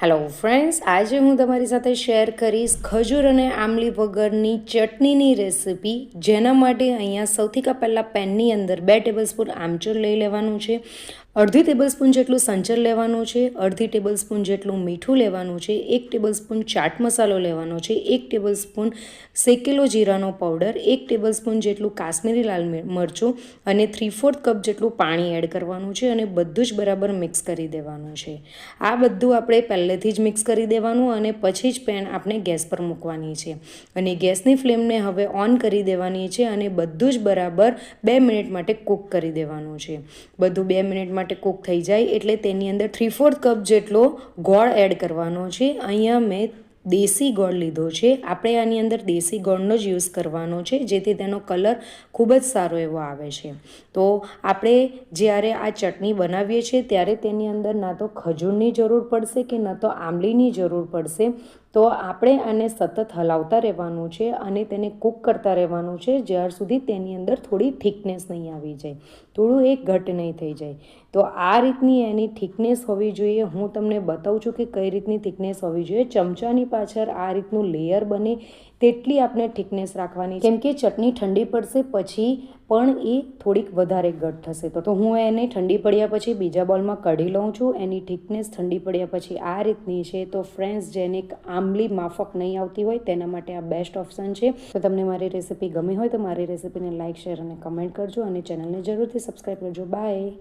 Hello friends, આજે હું તમારી સાથે શેર કરીશ ખજૂર અને આમલી વગરની ચટણીની રેસિપી, જેના માટે અહીંયા સૌથી પહેલાં પેનની અંદર 2 ટેબલસ્પૂન આમચૂર લઈ લેવાનું છે, અડધી ટેબલસ્પૂન જેટલું સંચર લેવાનું છે, અડધી ટેબલસ્પૂન જેટલું મીઠું લેવાનું છે, 1 ટેબલસ્પૂન ચાટ મસાલો લેવાનો છે, 1 ટેબલસ્પૂન શેકેલો જીરાનો પાવડર, 1 ટેબલસ્પૂન જેટલું કાશ્મીરી લાલ મરચું અને 3/4 કપ જેટલું પાણી એડ કરવાનું છે અને બધું જ બરાબર મિક્સ કરી દેવાનું છે. આ બધું આપણે પહેલેથી જ મિક્સ કરી દેવાનું અને પછી જ પેન આપણે ગેસ પર મૂકવાની છે અને ગેસની ફ્લેમને હવે ઓન કરી દેવાની છે અને બધું જ બરાબર 2 મિનિટ માટે કૂક કરી દેવાનું છે. બધું 2 મિનિટ માટે કૂક થઈ જાય એટલે તેની અંદર 3/4 કપ જેટલો ગોળ એડ કરવાનો છે. અહીંયા મેં દેશી ગોળ લીધો છે. આપણે આની અંદર દેશી ગોળનો જ યુઝ કરવાનો છે, જેથી તેનો કલર ખૂબ જ સારો એવો આવે છે. તો આપણે જ્યારે આ ચટણી બનાવીએ છીએ ત્યારે તેની અંદર ના તો ખજૂરની જરૂર પડશે કે ન તો આંબલીની જરૂર પડશે. તો આપણે આને સતત હલાવતા રહેવાનું છે અને તેને કૂક કરતા રહેવાનું છે જ્યાર સુધી તેની અંદર થોડી થિકનેસ નહીં આવી જાય, થોડું એક ઘટ નહીં થઈ જાય. તો આ રીતની એની થિકનેસ હોવી જોઈએ. હું તમને બતાવું છું કે કઈ રીતની થિકનેસ હોવી જોઈએ. ચમચાની પાછળ આ રીતનું લેયર બને તેટલી આપણે થિકનેસ રાખવાની, કેમ કે ચટણી ઠંડી પડશે પછી પણ એ થોડીક વધારે ઘટ થશે. તો હું એને ઠંડી પડ્યા પછી બીજા બોલમાં કાઢી લઉં છું. એની થિકનેસ ઠંડી પડ્યા પછી આ રીતની છે. તો ફ્રેન્ડ્સ, જેને આંબલી માફક નહીં આવતી હોય તેના માટે આ બેસ્ટ ઓપ્શન છે. તો તમને મારી રેસિપી ગમી હોય તો મારી રેસિપીને લાઇક, શેર અને કમેન્ટ કરજો અને ચેનલને જરૂરથી સબસ્ક્રાઈબ કરજો. બાય.